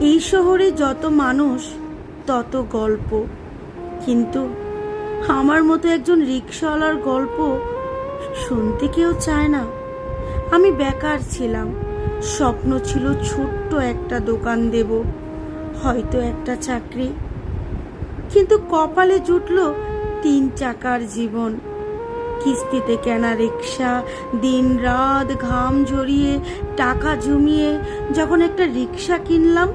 এই শহরে যত মানুষ তত গল্প, কিন্তু আমার মতো একজন রিকশাওয়ালার গল্প শুনতে কেউ চায় না। আমি বেকার ছিলাম, স্বপ্ন ছিল ছোট্ট একটা দোকান দেব, হয়তো একটা চাকরি, কিন্তু কপালে জুটল 3 চাকার জীবন। কিস্তিতে কেনা রিক্সা, দিন রাত ঘাম ঝরিয়ে টাকা জমিয়ে যখন একটা রিক্সা কিনলাম,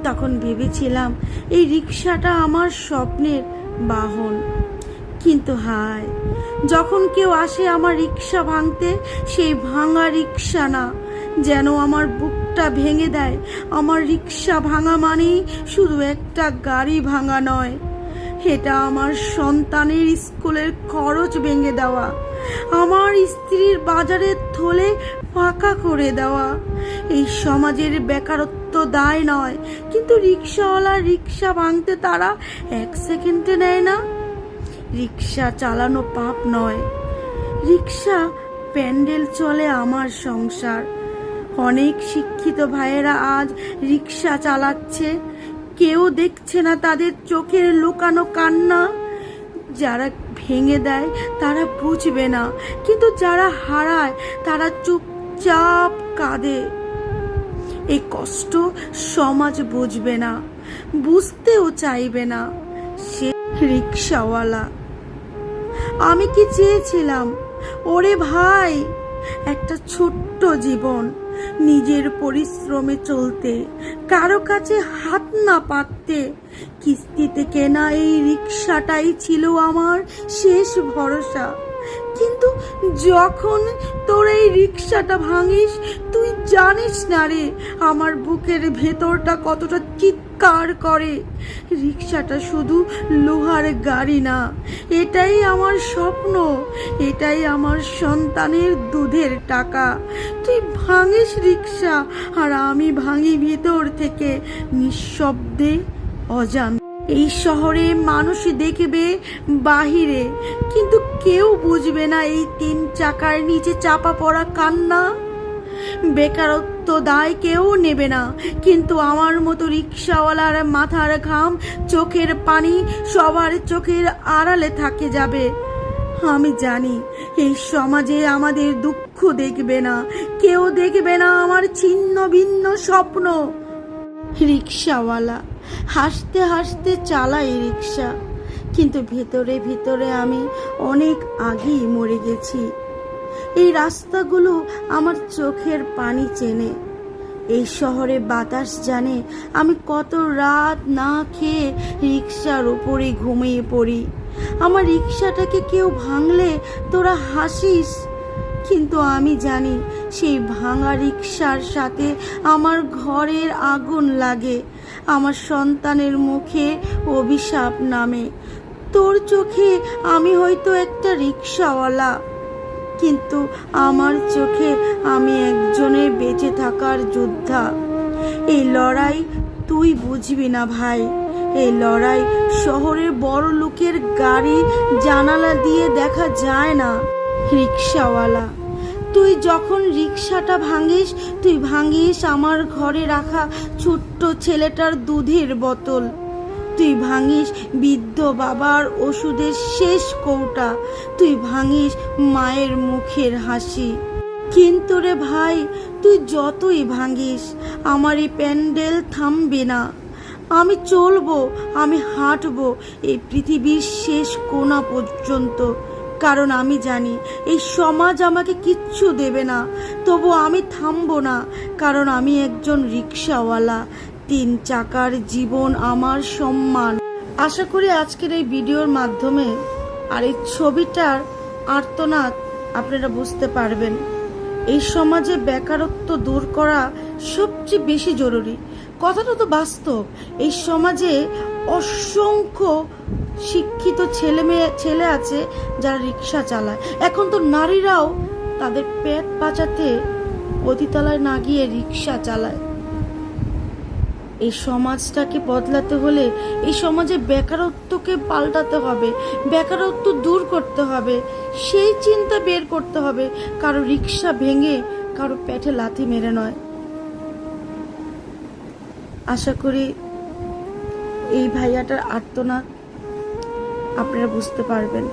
তখন ভেবেছিলাম এই রিক্সাটা আমার স্বপ্নের বাহন। কিন্তু হায়, যখন কেউ আসে আমার রিক্সা ভাঙতে, সেই ভাঙা রিক্সা না, যেন আমার বুকটা ভেঙে দেয়। আমার রিক্সা ভাঙা মানেই শুধু একটা গাড়ি ভাঙা নয়, এটা আমার সন্তানের স্কুলের খরচ ভেঙে দেওয়া, আমার স্ত্রীর বাজারের থলে ফাঁকা করে দেওয়া। এই সমাজের বেকারত্ব দায় নয়, কিন্তু রিক্সাওয়ালার রিক্সা ভাঙতে তারা 1 সেকেন্ডে নেয় না। রিক্সা চালানো পাপ নয়, রিক্সা প্যান্ডেল চলে আমার সংসার। অনেক শিক্ষিত ভাইয়েরা আজ রিক্সা চালাচ্ছে, কেউ দেখছে না তাদের চোখের লুকানো কান্না। যারা ভেঙে দেয় তারা বুঝবে না, কিন্তু যারা হারায় তারা চুপচাপ কাঁদে। এই কষ্ট সমাজ বুঝবে না, বুঝতেও চাইবে না। সে রিক্সাওয়ালা। আমি কি চেয়েছিলাম? ওরে ভাই, একটা ছোট্ট জীবন, নিজের পরিশ্রমে চলতে, কারো কাছে হাত না পাততে। কিস্তিতে কেনা এই রিক্সাটাই ছিল আমার শেষ ভরসা। কিন্তু যখন তোর এই রিক্সাটা ভাঙিস, তুই জানিস না রে আমার বুকের ভেতরটা কতটা চিৎকার করে। রিক্সাটা শুধু লোহার গাড়ি না, এটাই আমার স্বপ্ন, এটাই আমার সন্তানের দুধের টাকা। তুই ভাঙিস রিক্সা, আর আমি ভাঙি ভিতর থেকে, নিঃশব্দে, অজান্তে। এই শহরে মানুষ দেখবে বাহিরে, কিন্তু কেউ বুঝবে না এই 3 চাকার নিচে চাপা পড়া কান্না। বেকারত্ব দায় কেউ নেবে না, কিন্তু আমার মতো রিক্সাওয়ালার মাথার ঘাম, চোখের পানি সবার চোখের আড়ালে থাকে যাবে। আমি জানি এই সমাজে আমাদের দুঃখ দেখবে না, কেউ দেখবে না আমার ছিন্ন ভিন্ন স্বপ্ন। রিক্সাওয়ালা হাসতে হাসতে চালাই রিক্সা, কিন্তু ভেতরে ভেতরে আমি অনেক আগেই মরে গেছি। এই রাস্তাগুলো আমার চোখের পানি চেনে, এই শহরে বাতাস জানে আমি কত রাত না খেয়ে রিক্সার উপরে ঘুমিয়ে পড়ি। আমার রিক্সাটাকে কেউ ভাঙলে তোরা হাসিস, কিন্তু আমি জানি সেই ভাঙা রিক্সার সাথে আমার ঘরের আগুন লাগে, আমার সন্তানের মুখে অভিশাপ নামে। তোর চোখে আমি হয়তো একটা রিক্সাওয়ালা, কিন্তু আমার চোখে আমি একজনের বেঁচে থাকার যোদ্ধা। এই লড়াই তুই বুঝবি না ভাই, এই লড়াই শহরের বড় লোকের গাড়ি জানালা দিয়ে দেখা যায় না। রিক্সাওয়ালা, তুই যখন রিক্সাটা ভাঙিস, তুই ভাঙিস আমার ঘরে রাখা ছোট্ট ছেলেটার দুধের বোতল, তুই ভাঙিস বৃদ্ধ বাবার ওষুধের শেষ কৌটা, তুই ভাঙিস মায়ের মুখের হাসি। কিন্তু রে ভাই, তুই যতই ভাঙিস আমার এই প্যান্ডেল থামবে না। আমি চলবো, আমি হাঁটবো এই পৃথিবীর শেষ কোণা পর্যন্ত, কারণ আমি জানি এই সমাজ আমাকে কিচ্ছু দেবে না। তবু আমি থামবো না, কারণ আমি একজন রিক্সাওয়ালা। 3 চাকার জীবন আমার সম্মান। আশা করি আজকের এই ভিডিওর মাধ্যমে আর এই ছবিটার আর্তনাদ আপনারা বুঝতে পারবেন। এই সমাজে বেকারত্ব দূর করা সবচেয়ে বেশি জরুরি, কথাটা তো বাস্তব। এই সমাজে অসংখ্য শিক্ষিত ছেলে আছে যারা রিক্সা চালায়। এখন তো নারীরাও তাদের পেট বাঁচাতে অতিতলায় না গিয়ে রিক্সা চালায়। এই সমাজটাকে বদলাতে হলে এই সমাজে বেকারত্বকে পাল্টাতে হবে, বেকারত্ব দূর করতে হবে, সেই চিন্তা বের করতে হবে। কারো রিক্সা ভেঙে কারো পেটে লাথি মেরে নয়। আশা করি এই ভাইয়াটার আর্তনাদ আপনারা বুঝতে পারবেন,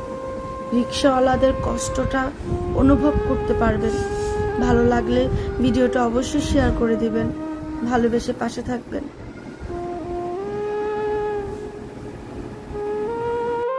রিক্সাওয়ালাদের কষ্টটা অনুভব করতে পারবেন। ভালো লাগলে ভিডিওটা অবশ্যই শেয়ার করে দিবেন, ভালোবেসে পাশে থাকবেন।